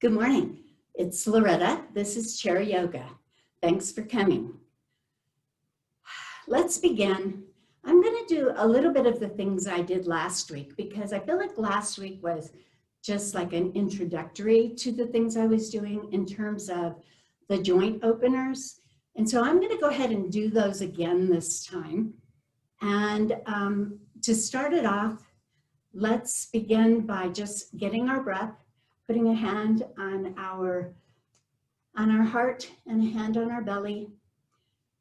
Good morning. It's Loretta. This is Chair Yoga. Thanks for coming. Let's begin. I'm going to do a little bit of the things I did last week because I feel like last week was just like an introductory to the things I was doing in terms of the joint openers. And so I'm going to go ahead and do those again this time. And to start it off, let's begin by just getting our breath, putting a hand on our heart and a hand on our belly.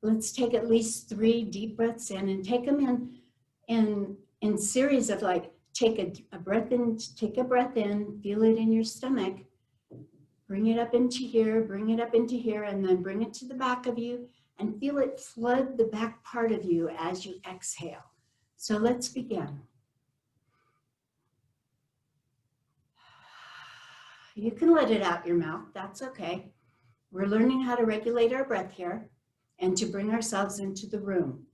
Let's take at least 3 deep breaths in and take them in series of like, take a breath in, feel it in your stomach, bring it up into here, and then bring it to the back of you and feel it flood the back part of you as you exhale. So let's begin. You can let it out your mouth, that's okay. We're learning how to regulate our breath here and to bring ourselves into the room.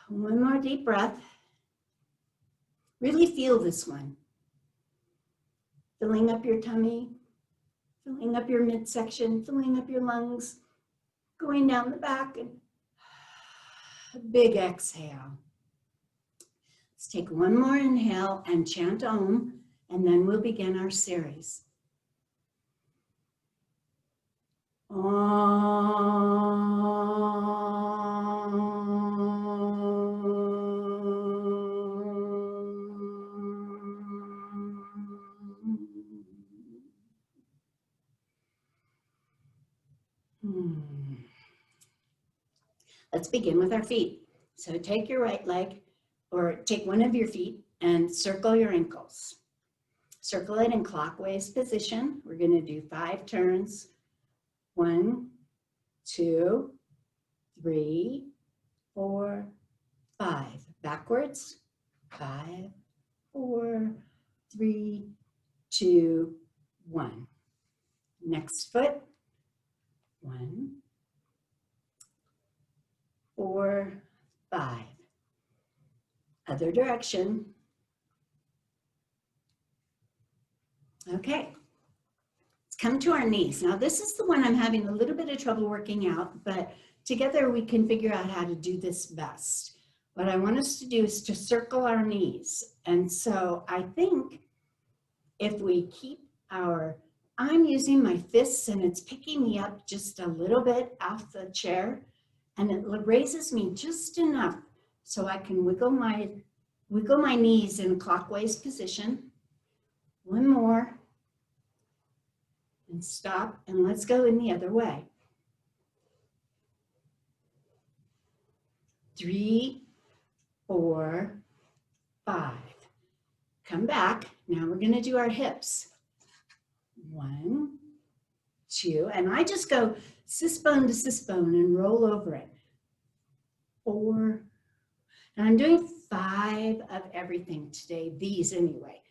One more deep breath. Really feel this one. Filling up your tummy, filling up your midsection, filling up your lungs, going down the back, and a big exhale. Let's take one more inhale and chant Om, and then we'll begin our series. Let's begin with our feet. So take your right leg, or take one of your feet and circle your ankles. Circle it in clockwise position. We're going to do 5 turns. 1, 2, 3, 4, 5. Backwards. 5, 4, 3, 2, 1. Next foot. 1, 4, 5. Other direction. Okay. Let's come to our knees. Now this is the one I'm having a little bit of trouble working out, but together we can figure out how to do this best. What I want us to do is to circle our knees. And so I think if we keep I'm using my fists and it's picking me up just a little bit off the chair, and it raises me just enough so I can wiggle my knees in a clockwise position. One more. And stop, and let's go in the other way. 3, 4, 5. Come back. Now we're going to do our hips. 1, 2, and I just go sis bone to sis bone and roll over it. 4, and I'm doing 5 of everything today, these anyway.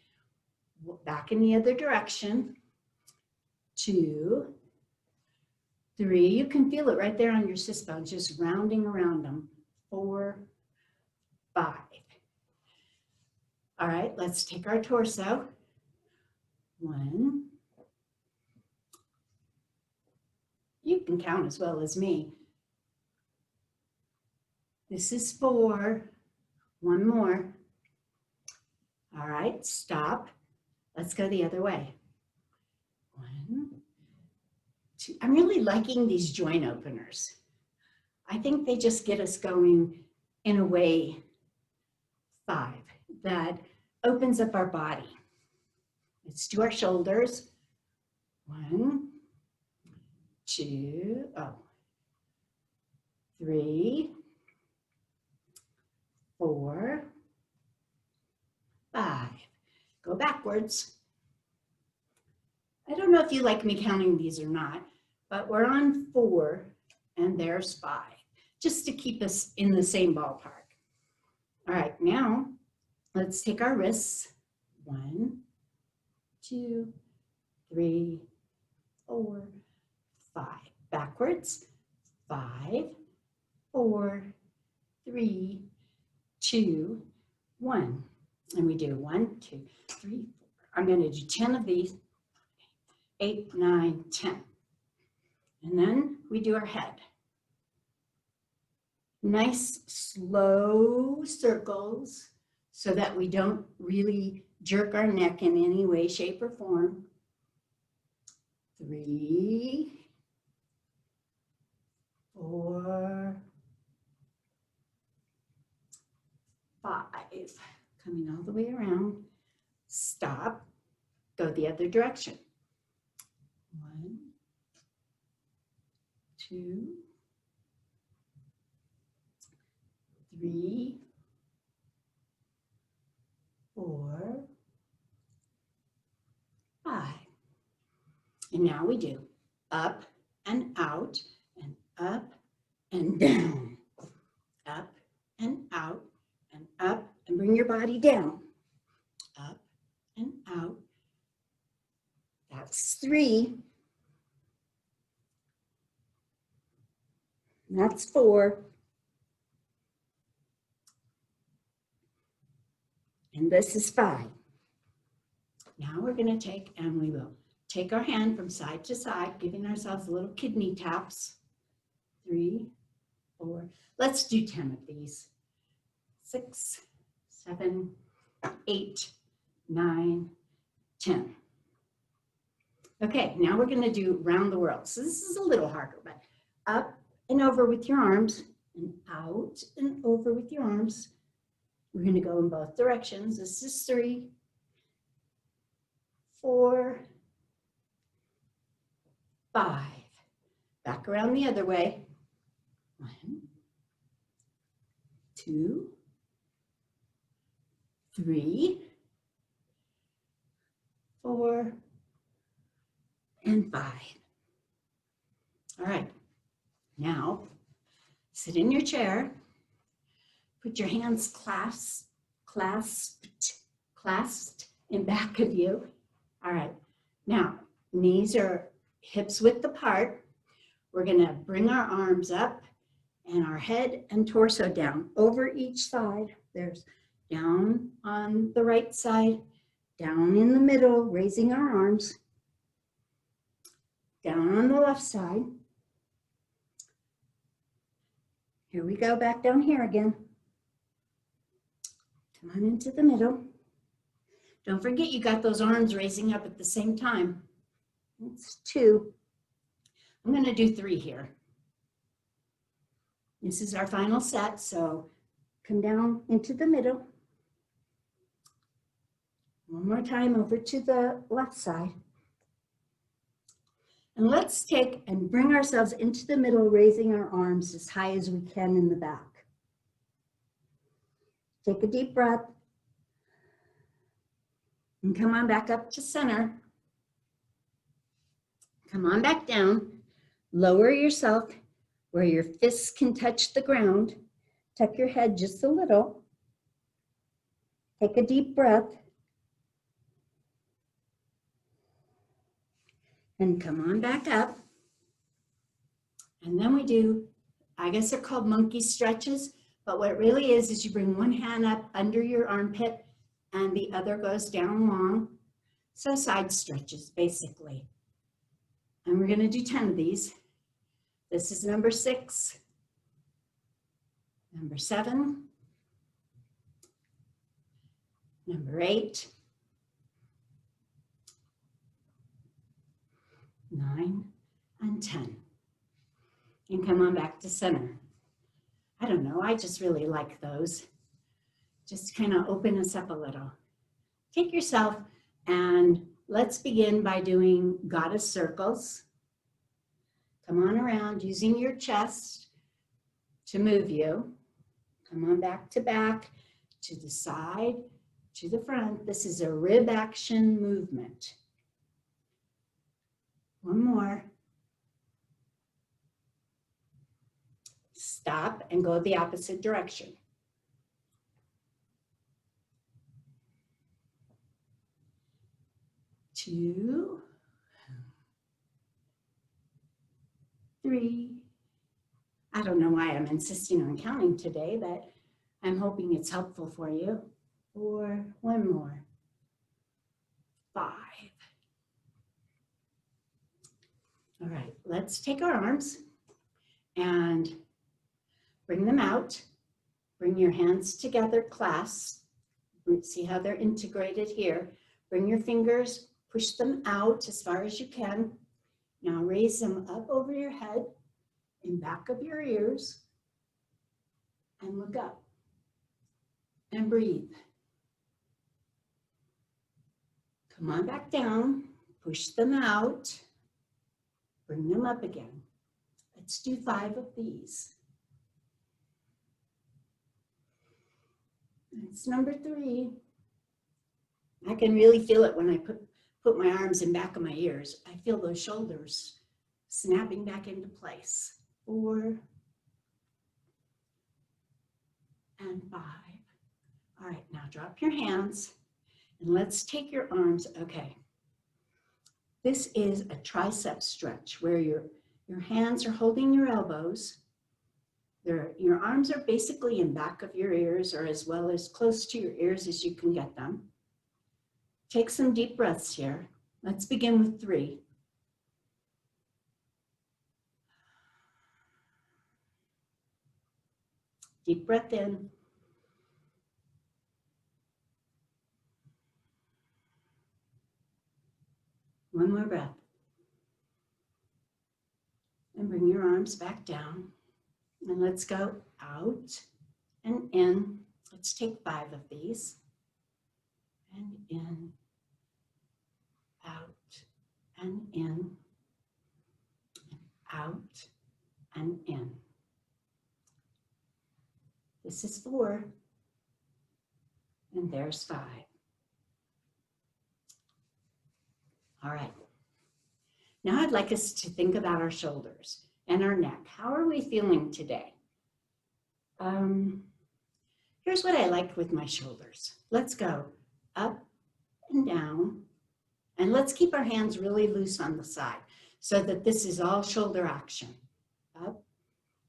Back in the other direction. 2, 3, you can feel it right there on your sis bones, just rounding around them. 4, 5. All right, let's take our torso. 1. You can count as well as me. This is 4. One more. All right, stop. Let's go the other way. 1, 2. I'm really liking these joint openers. I think they just get us going in a way 5 that opens up our body. Let's do our shoulders. 1, 2, 3, 4, 5. Go backwards. I don't know if you like me counting these or not, but we're on 4 and there's 5, just to keep us in the same ballpark. All right, now let's take our wrists. 1, 2, 3, 4, 5. Backwards. 5, 4, 3, 2, 1. And we do 1, 2, 3, 4. I'm going to do 10 of these. 8, 9, 10. And then we do our head. Nice, slow circles so that we don't really jerk our neck in any way, shape, or form. 3, 4, 5. Coming all the way around. Stop. Go the other direction. 1, 2, 3, 4, 5. And now we do up and out and up and down. Up and out and up, and bring your body down. Up and out. That's 3. That's 4. And this is 5. Now we're going to take, and we will take our hand from side to side, giving ourselves little kidney taps. 3, 4. Let's do 10 of these. 6, 7, 8, 9, 10. Okay, now we're going to do round the world. So this is a little harder, but up and over with your arms, and out and over with your arms. We're going to go in both directions. This is 3, 4, 5. Back around the other way. 1, 2, 3, 4, and 5. All right. Now, sit in your chair. Put your hands clasped in back of you. All right. Now, knees are hips width apart. We're going to bring our arms up and our head and torso down over each side. There's down on the right side, down in the middle, raising our arms. Down on the left side. Here we go, back down here again. Come on into the middle. Don't forget you got those arms raising up at the same time. That's 2. I'm going to do 3 here. This is our final set, so come down into the middle. One more time over to the left side. And let's take and bring ourselves into the middle, raising our arms as high as we can in the back. Take a deep breath. And come on back up to center. Come on back down. Lower yourself where your fists can touch the ground. Tuck your head just a little. Take a deep breath. And come on back up. And then we do, I guess they're called monkey stretches, but what it really is you bring one hand up under your armpit and the other goes down long. So side stretches, basically. And we're going to do 10 of these. This is number 6, number 7, number 8, 9, and 10. And come on back to center. I don't know, I just really like those. Just kind of open us up a little. Take yourself and let's begin by doing goddess circles. Come on around using your chest to move you. Come on back, to the side, to the front. This is a rib action movement. One more. Stop and go the opposite direction. 2, 3. I don't know why I'm insisting on counting today, but I'm hoping it's helpful for you. 4, one more. 5. All right, let's take our arms and bring them out. Bring your hands together, clasp. See how they're integrated here. Bring your fingers, push them out as far as you can. Now raise them up over your head, in back of your ears, and look up. And breathe. Come on back down, push them out, bring them up again. Let's do 5 of these. That's number 3. I can really feel it when I put my arms in back of my ears. I feel those shoulders snapping back into place. 4 and 5. All right, now drop your hands and let's take your arms. Okay, this is a tricep stretch where your hands are holding your elbows. Your arms are basically in back of your ears, or as well as close to your ears as you can get them. Take some deep breaths here. Let's begin with 3. Deep breath in. One more breath. And bring your arms back down. And let's go out and in. Let's take 5 of these. And in, out, and in, out, and in. This is 4. And there's 5. All right. Now I'd like us to think about our shoulders and our neck. How are we feeling today? Here's what I like with my shoulders. Let's go up and down, and let's keep our hands really loose on the side so that this is all shoulder action. Up.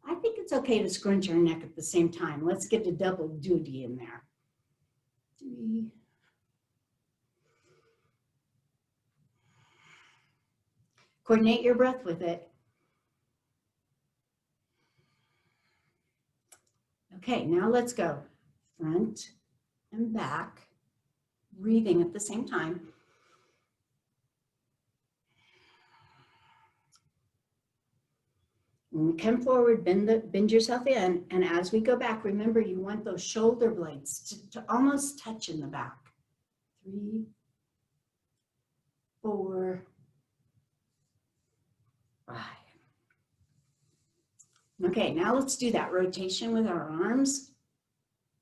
I think it's okay to scrunch our neck at the same time. Let's get a double duty in there. 3. Coordinate your breath with it. Okay, now let's go front and back, breathing at the same time. When we come forward, bend yourself in, and as we go back, remember you want those shoulder blades to almost touch in the back. 3, 4, 5. Okay, now let's do that rotation with our arms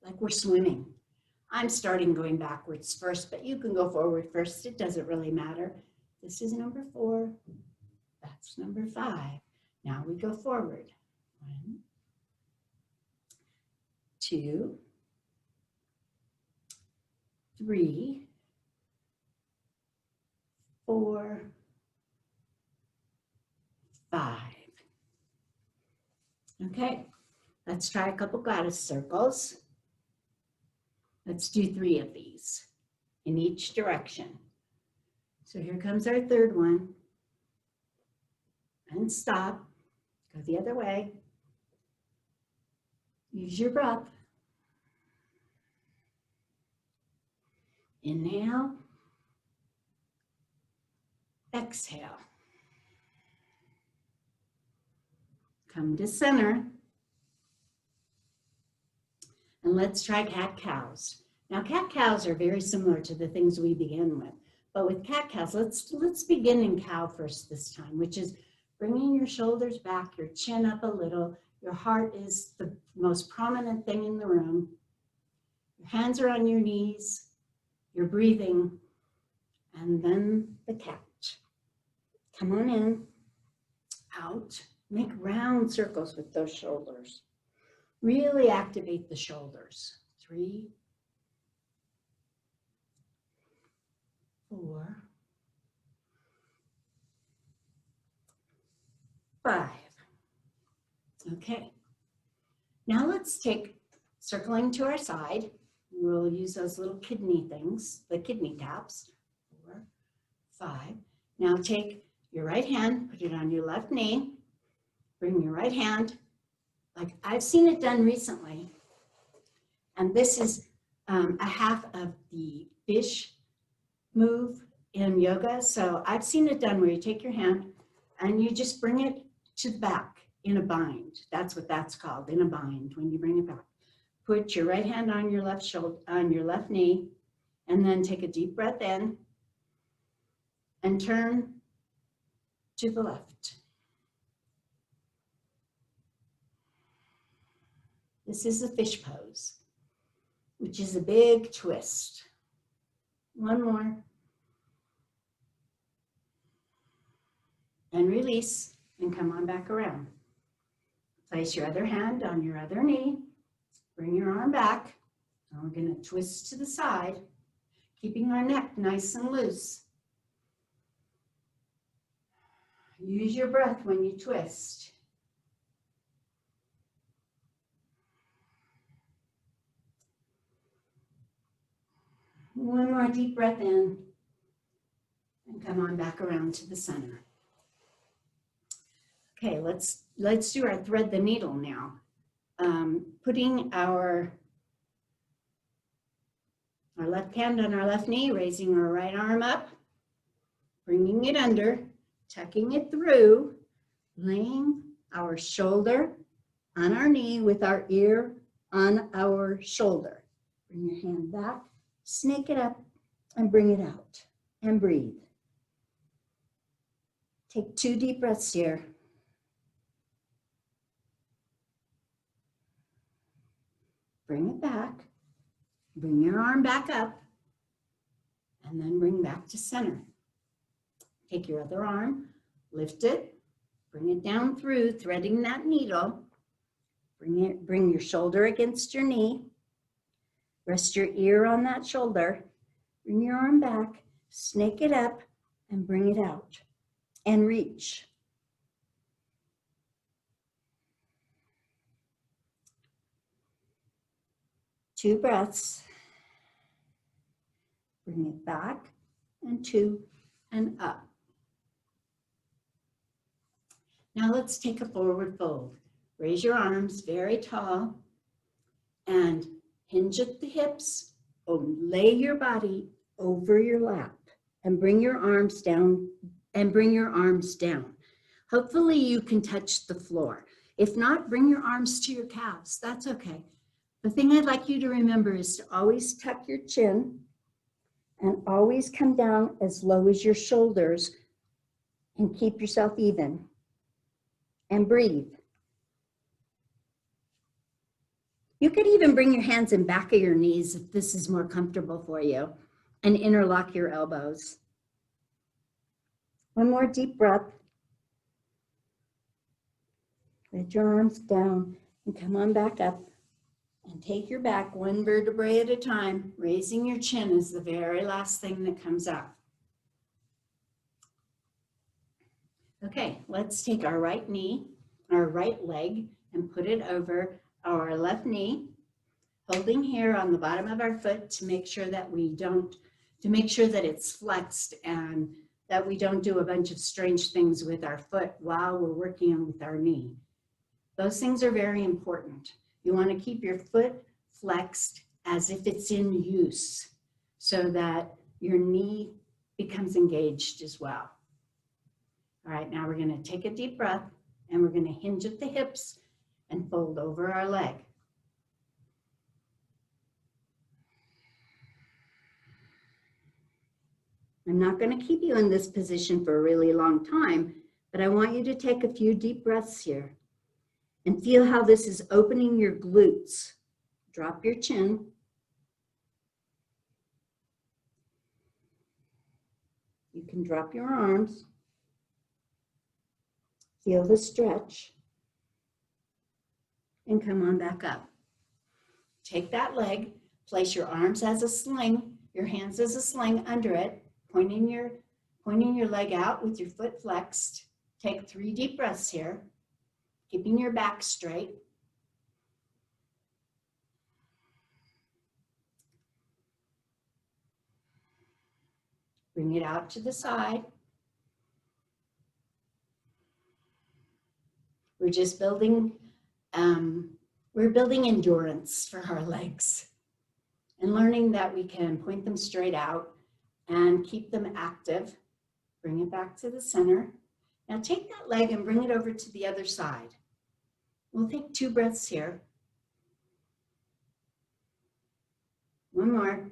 like we're swimming. I'm starting going backwards first, but you can go forward first. It doesn't really matter. This is number 4. That's number 5. Now we go forward. 1, 2, 3, 4, 5. Okay, let's try a couple goddess circles. Let's do 3 of these in each direction. So here comes our 3rd one. And stop. Go the other way. Use your breath. Inhale. Exhale. Come to center. And let's try cat-cows. Now, cat-cows are very similar to the things we began with. But with cat-cows, let's begin in cow first this time, which is bringing your shoulders back, your chin up a little. Your heart is the most prominent thing in the room. Your hands are on your knees. You're breathing. And then the cat. Come on in, out. Make round circles with those shoulders. Really activate the shoulders. 3, 4, 5. Okay. Now let's take, circling to our side, we'll use those little kidney things, the kidney taps. 4, 5. Now take your right hand, put it on your left knee, bring your right hand, like I've seen it done recently. And this is a half of the fish move in yoga. So I've seen it done where you take your hand and you just bring it to the back in a bind. That's what that's called, in a bind, when you bring it back. Put your right hand on your left shoulder, on your left knee, and then take a deep breath in and turn to the left. This is a fish pose, which is a big twist. One more. And release, and come on back around. Place your other hand on your other knee. Bring your arm back. And we're going to twist to the side, keeping our neck nice and loose. Use your breath when you twist. One more deep breath in, and come on back around to the center. Okay, let's do our thread the needle now. Putting our left hand on our left knee, raising our right arm up, bringing it under, tucking it through, laying our shoulder on our knee with our ear on our shoulder. Bring your hand back, snake it up, and bring it out, and breathe. Take 2 deep breaths here. Bring it back, bring your arm back up, and then bring back to center. Take your other arm, lift it, bring it down through, threading that needle. Bring your shoulder against your knee. Rest your ear on that shoulder. Bring your arm back, snake it up, and bring it out. And reach. Two breaths. Bring it back, and 2, and up. Now let's take a forward fold. Raise your arms very tall and hinge at the hips. Lay your body over your lap and bring your arms down, Hopefully you can touch the floor. If not, bring your arms to your calves. That's okay. The thing I'd like you to remember is to always tuck your chin and always come down as low as your shoulders and keep yourself even. And breathe. You could even bring your hands in back of your knees if this is more comfortable for you, and interlock your elbows. One more deep breath. Let your arms down and come on back up. And take your back 1 vertebrae at a time. Raising your chin is the very last thing that comes out. Okay, let's take our right knee, our right leg, and put it over our left knee, holding here on the bottom of our foot to make sure that it's flexed and that we don't do a bunch of strange things with our foot while we're working with our knee. Those things are very important. You want to keep your foot flexed as if it's in use so that your knee becomes engaged as well. All right, now we're going to take a deep breath and we're going to hinge at the hips and fold over our leg. I'm not going to keep you in this position for a really long time, but I want you to take a few deep breaths here and feel how this is opening your glutes. Drop your chin. You can drop your arms. Feel the stretch. And come on back up. Take that leg, place your arms as a sling, your hands as a sling under it, pointing your leg out with your foot flexed. Take 3 deep breaths here, keeping your back straight. Bring it out to the side. We're just building, we're building endurance for our legs and learning that we can point them straight out and keep them active. Bring it back to the center. Now take that leg and bring it over to the other side. We'll take 2 breaths here. One more.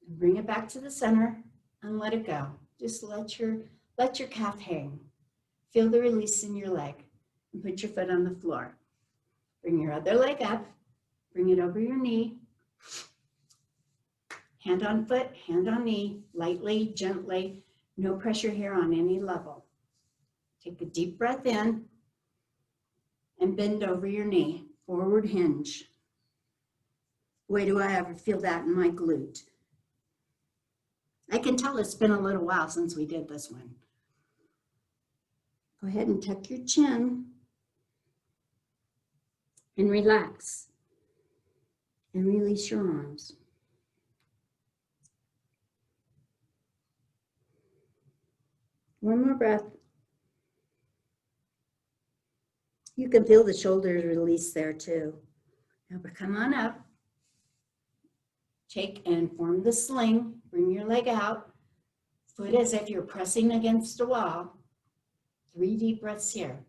And bring it back to the center and let it go. Just let your calf hang. Feel the release in your leg and put your foot on the floor. Bring your other leg up, bring it over your knee. Hand on foot, hand on knee, lightly, gently, no pressure here on any level. Take a deep breath in and bend over your knee, forward hinge. Boy, do I ever feel that in my glute. I can tell it's been a little while since we did this one. Go ahead and tuck your chin and relax and release your arms. One more breath. You can feel the shoulders release there too. Now come on up. Take and form the sling. Bring your leg out. Foot as if you're pressing against a wall. 3 deep breaths here.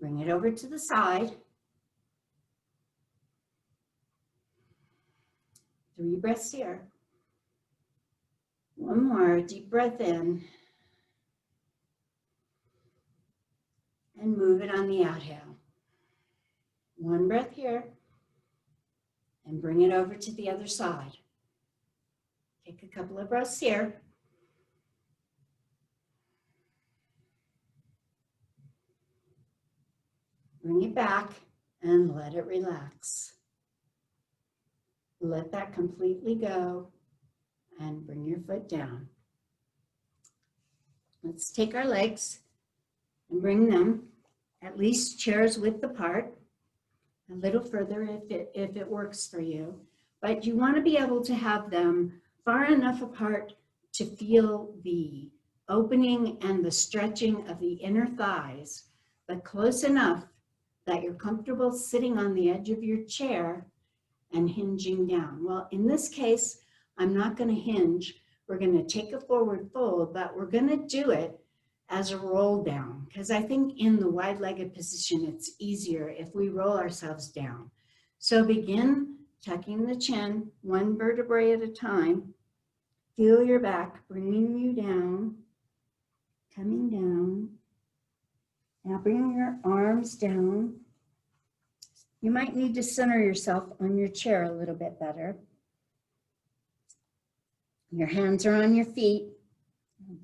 Bring it over to the side. 3 breaths here. One more deep breath in. And move it on the outhale. 1 breath here. And bring it over to the other side. Take a couple of breaths here. Bring it back and let it relax. Let that completely go and bring your foot down. Let's take our legs and bring them at least chairs width apart, a little further if it works for you. But you want to be able to have them far enough apart to feel the opening and the stretching of the inner thighs, but close enough that you're comfortable sitting on the edge of your chair and hinging down. Well, in this case, I'm not going to hinge. We're going to take a forward fold, but we're going to do it as a roll down, because I think in the wide-legged position, it's easier if we roll ourselves down. So begin tucking the chin, 1 vertebrae at a time. Feel your back bringing you down, coming down. Now bring your arms down. You might need to center yourself on your chair a little bit better. Your hands are on your feet.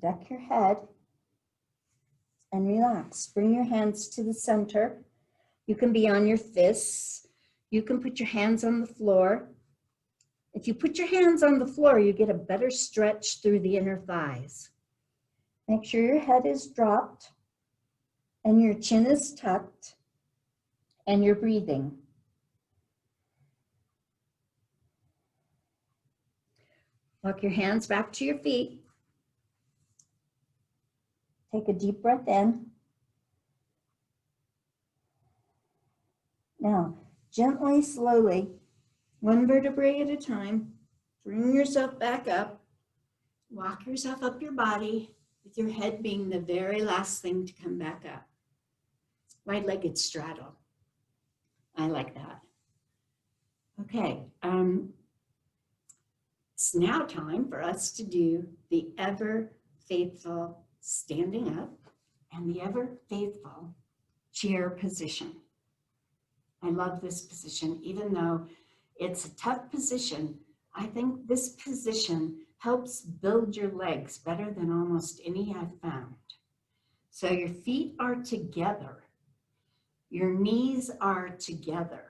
Duck your head and relax. Bring your hands to the center. You can be on your fists. You can put your hands on the floor. If you put your hands on the floor, you get a better stretch through the inner thighs. Make sure your head is dropped and your chin is tucked and you're breathing. Walk your hands back to your feet. Take a deep breath in. Now, gently, slowly, 1 vertebrae at a time, bring yourself back up. Walk yourself up your body, with your head being the very last thing to come back up. Wide-legged straddle. I like that. Okay, it's now time for us to do the ever faithful standing up and the ever faithful chair position. I love this position, even though it's a tough position. I think this position helps build your legs better than almost any I've found. So your feet are together Your knees are together,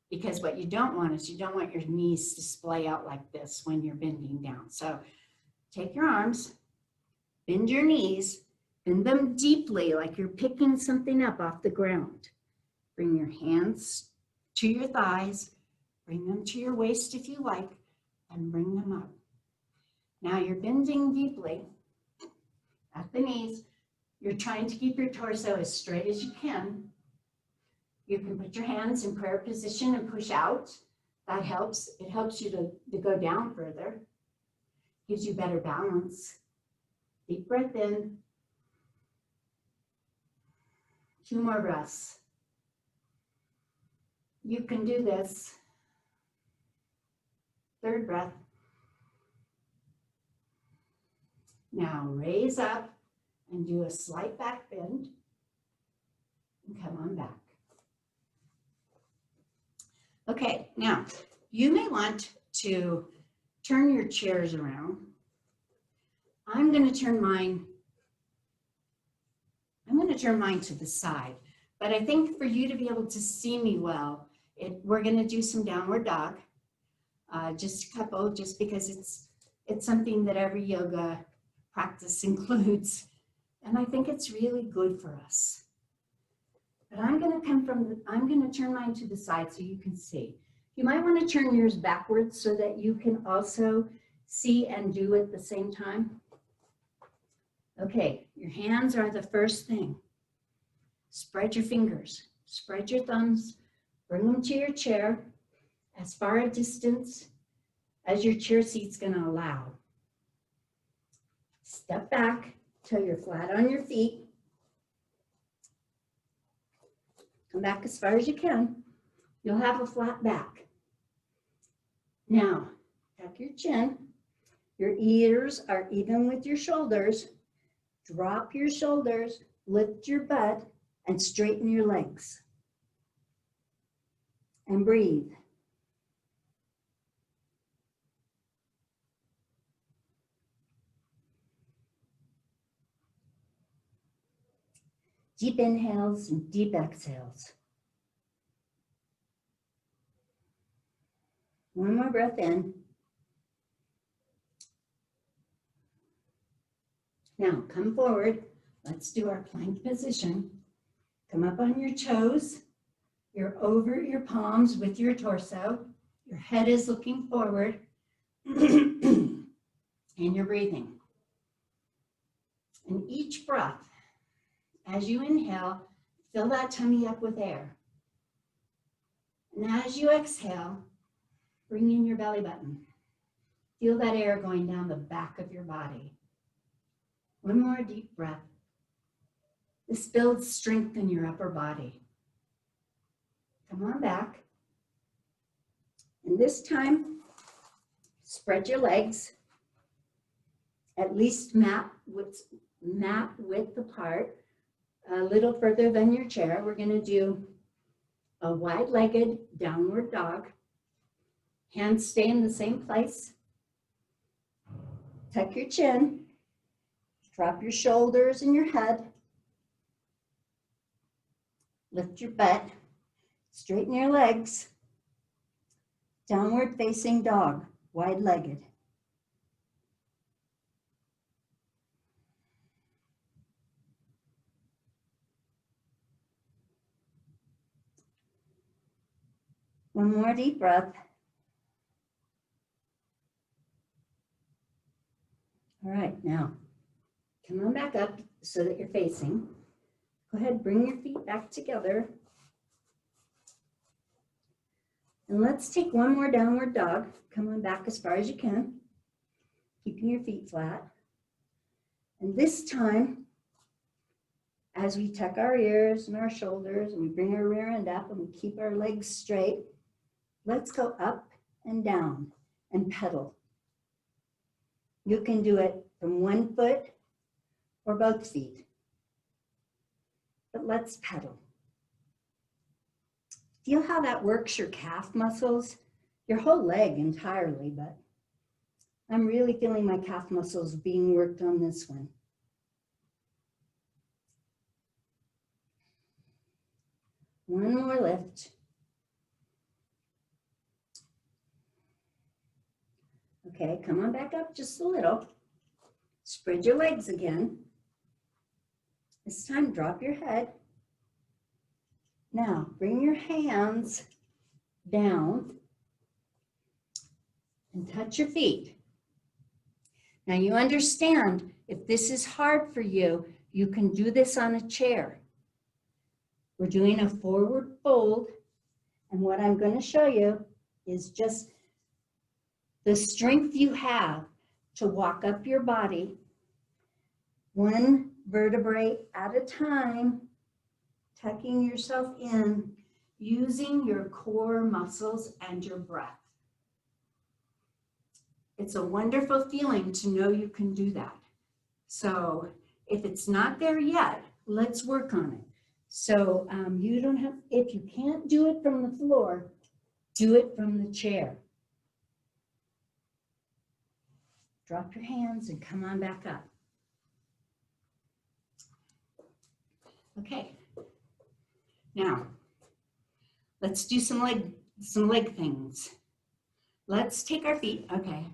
because what you don't want is you don't want your knees to splay out like this when you're bending down. So take your arms, bend your knees, bend them deeply like you're picking something up off the ground. Bring your hands to your thighs, bring them to your waist if you like, and bring them up. Now you're bending deeply at the knees. You're trying to keep your torso as straight as you can. You can put your hands in prayer position and push out. That helps. It helps you to go down further. Gives you better balance. Deep breath in. 2 more breaths. You can do this. 3rd breath. Now raise up and do a slight back bend and come on back. Okay, now you may want to turn your chairs around. I'm going to turn mine to the side, but I think for you to be able to see me well, we're going to do some downward dog, just a couple, just because it's something that every yoga practice includes, and I think it's really good for us. But I'm going to turn mine to the side so you can see. You might want to turn yours backwards so that you can also see and do at the same time. Okay, your hands are the first thing. Spread your fingers, spread your thumbs, bring them to your chair as far a distance as your chair seat's going to allow. Step back till you're flat on your feet. Come back as far as you can. You'll have a flat back. Now, tuck your chin. Your ears are even with your shoulders. Drop your shoulders, lift your butt, and straighten your legs. And breathe. Deep inhales and deep exhales. One more breath in. Now come forward. Let's do our plank position. Come up on your toes. You're over your palms with your torso. Your head is looking forward. And you're breathing. And each breath, as you inhale, fill that tummy up with air. And as you exhale, bring in your belly button. Feel that air going down the back of your body. One more deep breath. This builds strength in your upper body. Come on back. And this time, spread your legs, at least mat width apart, a little further than your chair. We're going to do a wide-legged downward dog. Hands stay in the same place. Tuck your chin. Drop your shoulders and your head. Lift your butt. Straighten your legs. Downward facing dog, wide-legged. One more deep breath. All right, now come on back up so that you're facing. Go ahead, bring your feet back together. And let's take one more downward dog. Come on back as far as you can, keeping your feet flat. And this time, as we tuck our ears and our shoulders and we bring our rear end up and we keep our legs straight, let's go up and down and pedal. You can do it from one foot or both feet. But let's pedal. Feel how that works your calf muscles, your whole leg entirely, but I'm really feeling my calf muscles being worked on this one. One more lift. Okay, come on back up just a little. Spread your legs again. This time, drop your head. Now, bring your hands down and touch your feet. Now, you understand, if this is hard for you, you can do this on a chair. We're doing a forward fold, and what I'm going to show you is just the strength you have to walk up your body, one vertebrae at a time, tucking yourself in, using your core muscles and your breath. It's a wonderful feeling to know you can do that. So if it's not there yet, let's work on it. So you don't have, if you can't do it from the floor, do it from the chair. Drop your hands and come on back up. Okay. Now, let's do some leg things. Let's take our feet, okay.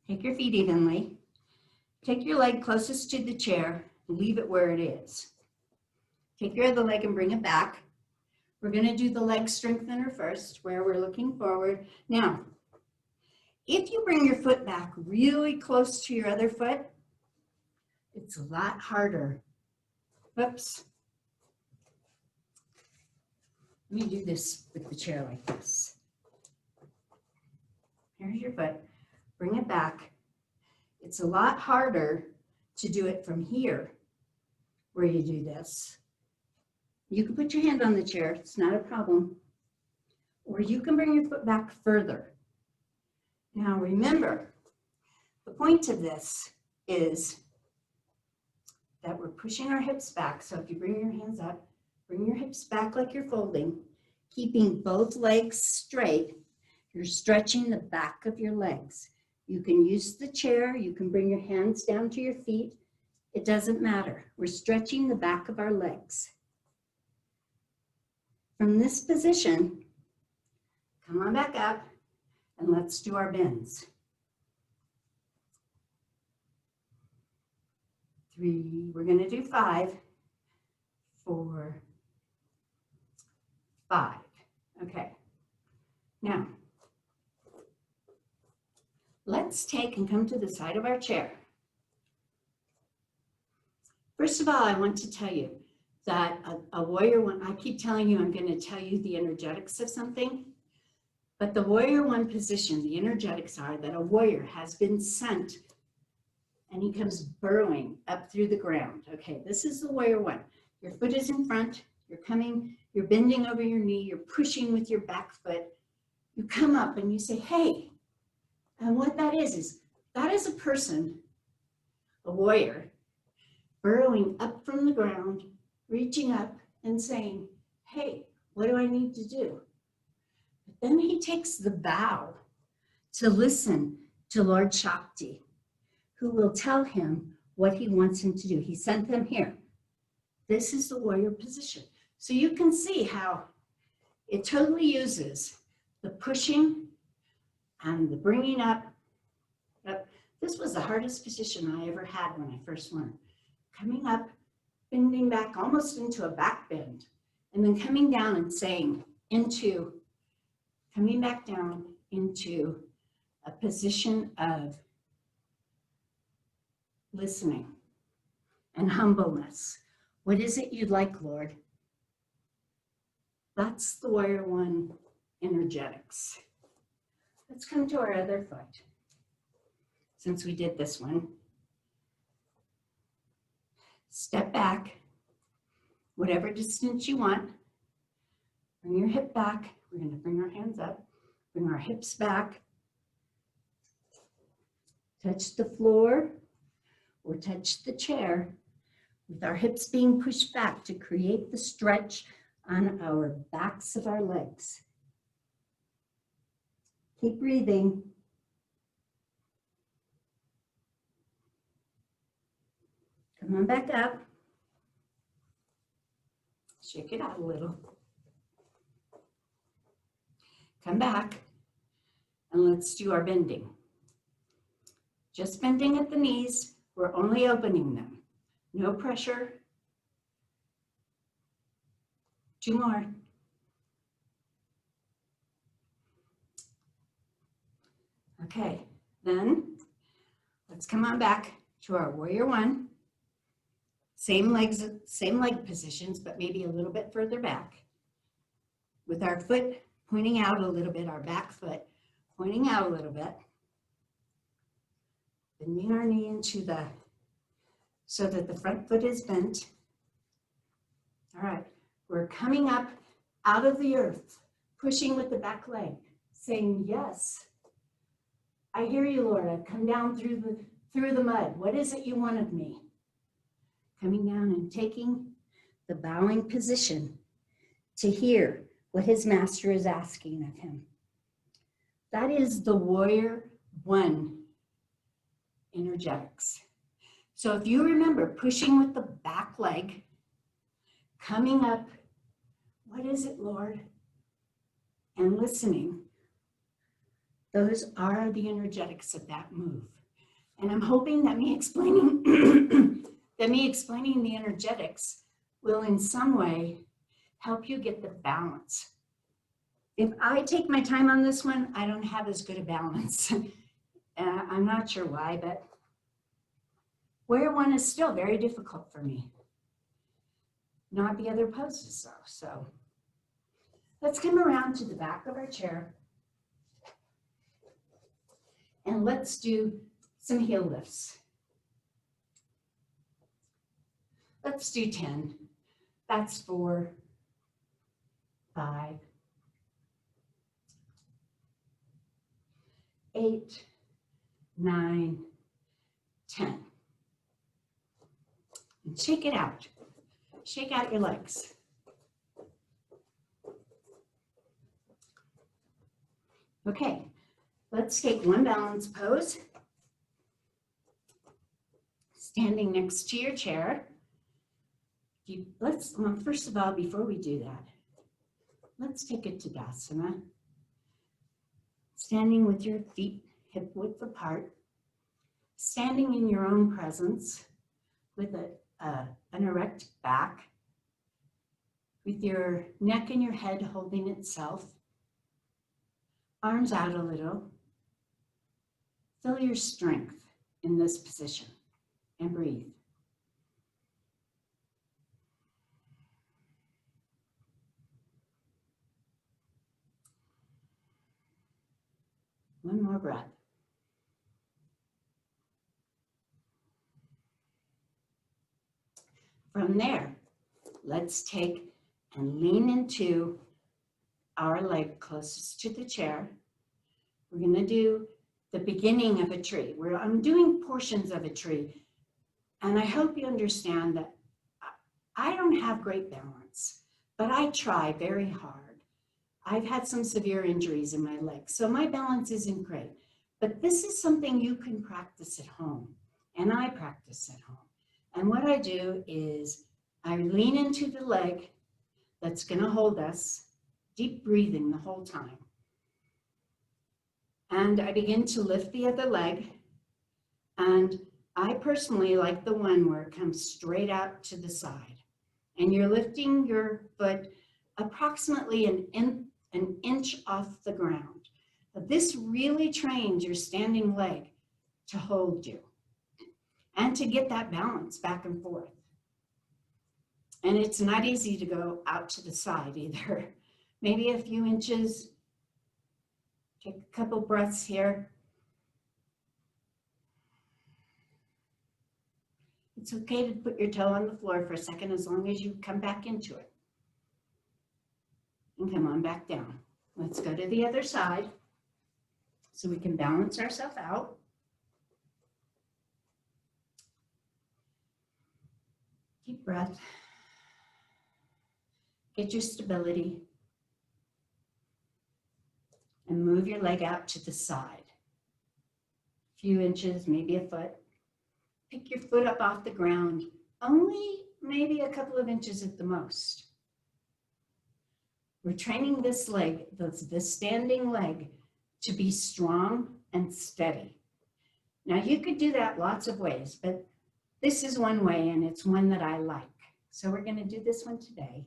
Take your feet evenly. Take your leg closest to the chair and leave it where it is. Take your other leg and bring it back. We're going to do the leg strengthener first, where we're looking forward. Now, if you bring your foot back really close to your other foot, it's a lot harder. Oops. Let me do this with the chair like this. Here's your foot. Bring it back. It's a lot harder to do it from here, where you do this. You can put your hand on the chair, it's not a problem. Or you can bring your foot back further. Now remember, the point of this is that we're pushing our hips back. So if you bring your hands up, bring your hips back like you're folding, keeping both legs straight. You're stretching the back of your legs. You can use the chair, you can bring your hands down to your feet. It doesn't matter. We're stretching the back of our legs. From this position, come on back up and let's do our bends. 3, we're going to do 5, 4, 5. Okay. Now, let's take and come to the side of our chair. First of all, I want to tell you that a warrior one, I keep telling you I'm going to tell you the energetics of something, but the warrior one position, the energetics are that a warrior has been sent and he comes burrowing up through the ground. Okay, this is the warrior one. Your foot is in front, you're bending over your knee, you're pushing with your back foot. You come up and you say, hey, and what that is that is a person, a warrior, burrowing up from the ground, reaching up and saying, hey, what do I need to do? But then he takes the vow to listen to Lord Shakti, who will tell him what he wants him to do. He sent them here. This is the warrior position. So you can see how it totally uses the pushing and the bringing up. This was the hardest position I ever had when I first learned. Coming up, bending back almost into a back bend, and then coming down and saying coming back down into a position of listening and humbleness. What is it you'd like, Lord? That's the warrior one energetics. Let's come to our other foot. Since we did this one, step back, whatever distance you want. Bring your hip back. We're going to bring our hands up, bring our hips back. Touch the floor or touch the chair with our hips being pushed back to create the stretch on our backs of our legs. Keep breathing. Come on back up. Shake it out a little. Come back and let's do our bending. Just bending at the knees. We're only opening them. No pressure. 2 more. Okay, then let's come on back to our warrior one. Same leg positions, but maybe a little bit further back. With our foot pointing out a little bit, our back foot pointing out a little bit. Bending our knee into so that the front foot is bent. All right, we're coming up out of the earth, pushing with the back leg, saying, yes, I hear you, Lord. I've come down through the mud. What is it you want of me? Coming down and taking the bowing position to hear what his master is asking of him. That is the warrior one energetics. So if you remember pushing with the back leg, coming up, what is it, Lord? And listening. Those are the energetics of that move. And I'm hoping that me explaining the energetics will in some way help you get the balance. If I take my time on this one, I don't have as good a balance. I'm not sure why, but warrior one is still very difficult for me. Not the other poses though. So let's come around to the back of our chair and let's do some heel lifts. Let's do 10. That's 4, 5, 8, 9, 10. And shake it out. Shake out your legs. Okay, let's take one balance pose. Standing next to your chair. First of all, before we do that, let's take a Tadasana. Standing with your feet hip width apart. Standing in your own presence with an erect back. With your neck and your head holding itself. Arms out a little. Feel your strength in this position and breathe. One more breath. From there, let's take and lean into our leg closest to the chair. We're going to do the beginning of a tree. I'm doing portions of a tree. And I hope you understand that I don't have great balance, but I try very hard. I've had some severe injuries in my legs, so my balance isn't great. But this is something you can practice at home, and I practice at home. And what I do is I lean into the leg that's going to hold us, deep breathing the whole time. And I begin to lift the other leg, and I personally like the one where it comes straight out to the side. And you're lifting your foot approximately an inch off the ground. But this really trains your standing leg to hold you and to get that balance back and forth. And it's not easy to go out to the side either. Maybe a few inches. Take a couple breaths here. It's okay to put your toe on the floor for a second as long as you come back into it. And come on back down. Let's go to the other side so we can balance ourselves out. Deep breath. Get your stability. And move your leg out to the side. A few inches, maybe a foot. Pick your foot up off the ground, only maybe a couple of inches at the most. We're training this leg, this standing leg, to be strong and steady. Now you could do that lots of ways, but this is one way and it's one that I like. So we're going to do this one today.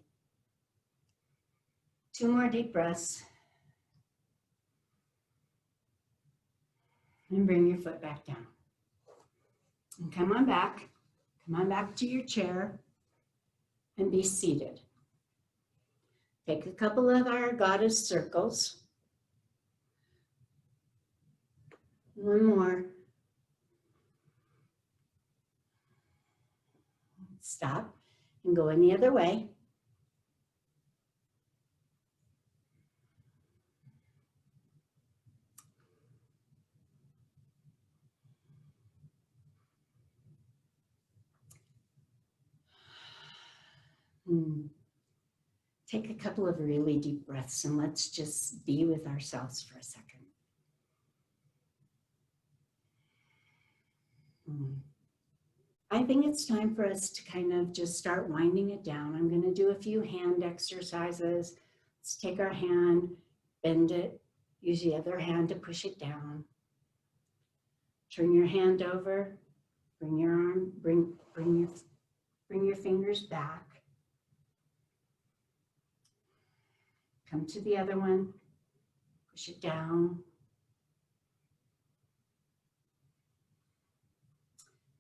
2 more deep breaths. And bring your foot back down. And come on back. Come on back to your chair and be seated. Take a couple of our goddess circles. One more. Stop and go in the other way. Take a couple of really deep breaths and let's just be with ourselves for a second. I think it's time for us to kind of just start winding it down. I'm going to do a few hand exercises. Let's take our hand, bend it, use the other hand to push it down. Turn your hand over, bring your arm, bring your fingers back. Come to the other one, push it down.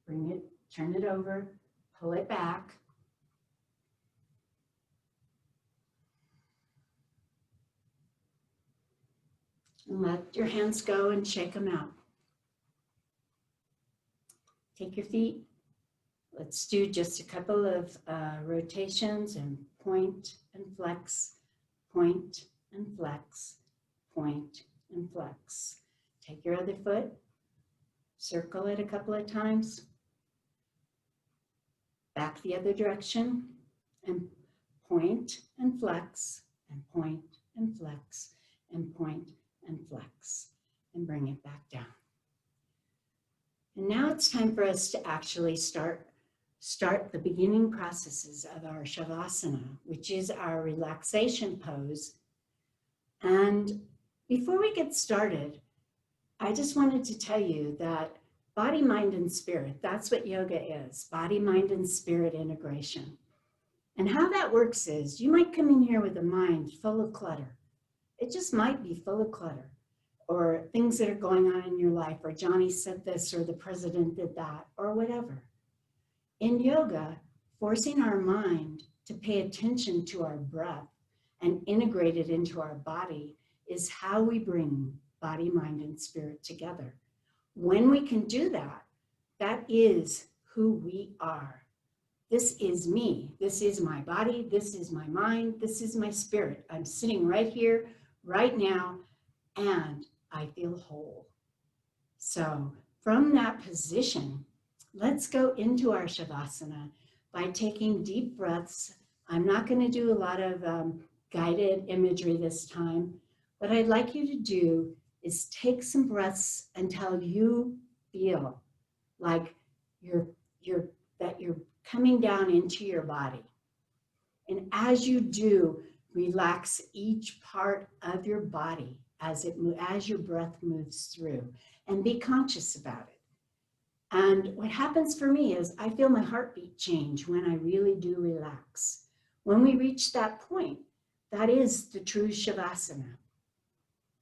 Bring it, turn it over, pull it back. And let your hands go and shake them out. Take your feet. Let's do just a couple of rotations and point and flex, point and flex, point and flex. Take your other foot, circle it a couple of times, back the other direction, and point and flex, and point and flex, and point and flex, and bring it back down. And now it's time for us to actually start the beginning processes of our Shavasana, which is our relaxation pose. And before we get started, I just wanted to tell you that body, mind, and spirit, that's what yoga is, body, mind, and spirit integration. And how that works is you might come in here with a mind full of clutter. It just might be full of clutter, or things that are going on in your life, or Johnny said this, or the president did that, or whatever. In yoga, forcing our mind to pay attention to our breath and integrate it into our body is how we bring body, mind, and spirit together. When we can do that, that is who we are. This is me. This is my body. This is my mind. This is my spirit. I'm sitting right here, right now, and I feel whole. So from that position, let's go into our Shavasana by taking deep breaths. I'm not going to do a lot of guided imagery this time. What I'd like you to do is take some breaths until you feel like you're coming down into your body. And as you do, relax each part of your body as your breath moves through, and be conscious about it. And what happens for me is I feel my heartbeat change when I really do relax. When we reach that point, that is the true Shavasana.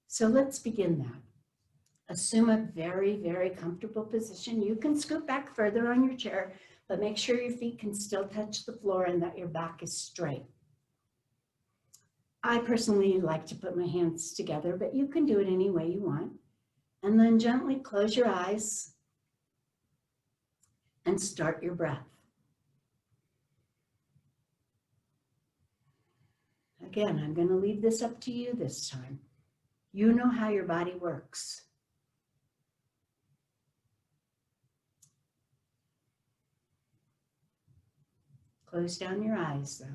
So let's begin that. Assume a very, very comfortable position. You can scoot back further on your chair, but make sure your feet can still touch the floor and that your back is straight. I personally like to put my hands together, but you can do it any way you want. And then gently close your eyes and start your breath. Again, I'm going to leave this up to you this time. You know how your body works. Close down your eyes, though.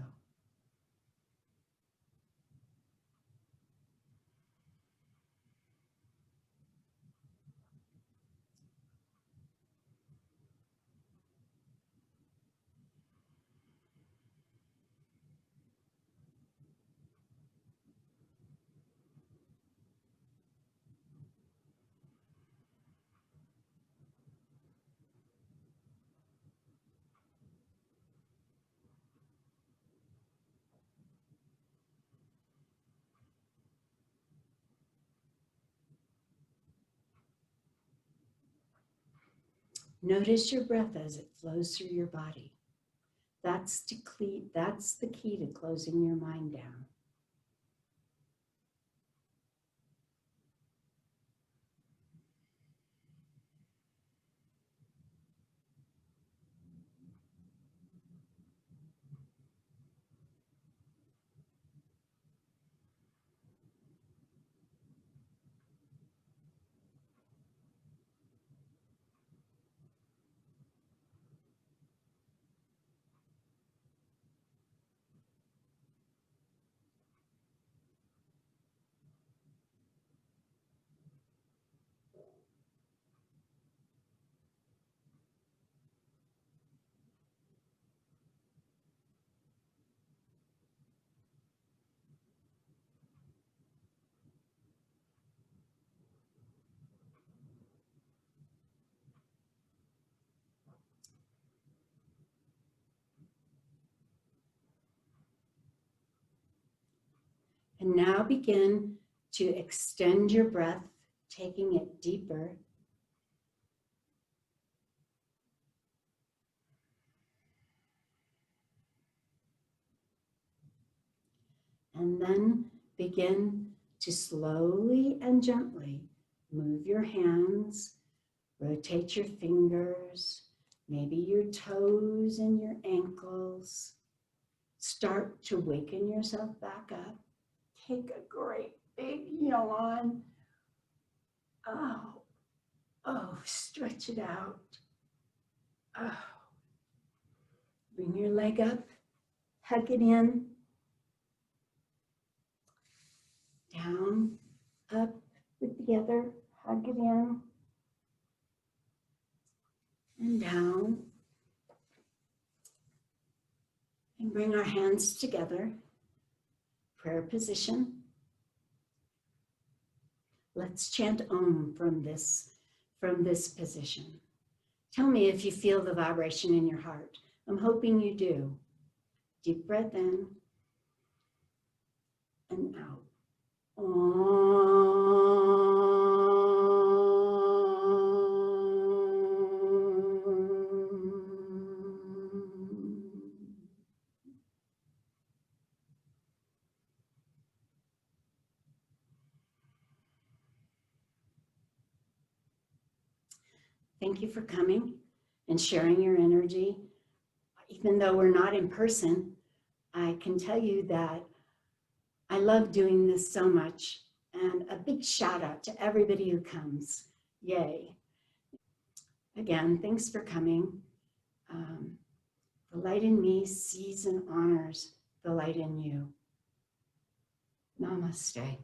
Notice your breath as it flows through your body. That's the key to closing your mind down. And now begin to extend your breath, taking it deeper. And then begin to slowly and gently move your hands, rotate your fingers, maybe your toes and your ankles. Start to waken yourself back up. Take a great big yawn. Oh, stretch it out. Oh. Bring your leg up, hug it in, down, up with the other, hug it in, and down. And bring our hands together, prayer position. Let's chant Om from this position. Tell me if you feel the vibration in your heart. I'm hoping you do. Deep breath in and out. Thank you for coming and sharing your energy. Even though we're not in person, I can tell you that I love doing this so much. And a big shout out to everybody who comes. Yay. Again, thanks for coming. The light in me sees and honors the light in you. Namaste.